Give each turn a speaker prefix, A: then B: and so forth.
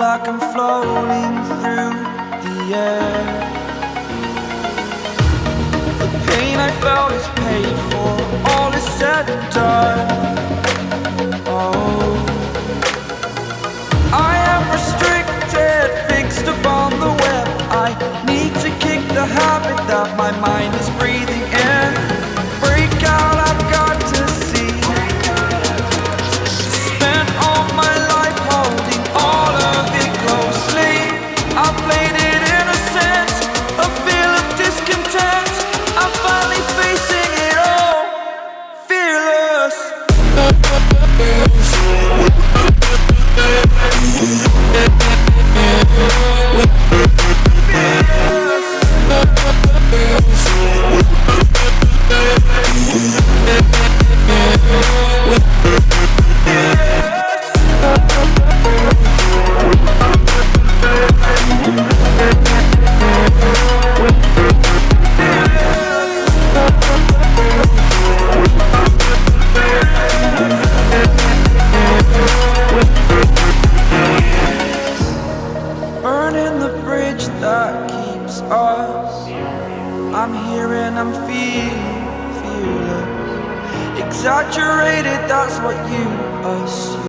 A: like I'm floating through the air. The pain I felt is paid for, all is said and done. Oh, I am restricted, fixed upon the web. I need to kick the habit that my mind is breathing in. Break out, I've got to see. Spent all my life holding all of it closely. I played it innocent, a feel of discontent. I'm finally facing it all, fearless. Burning the bridge that keeps us. I'm here and I'm feeling fearless. Exaggerated, that's what you assume.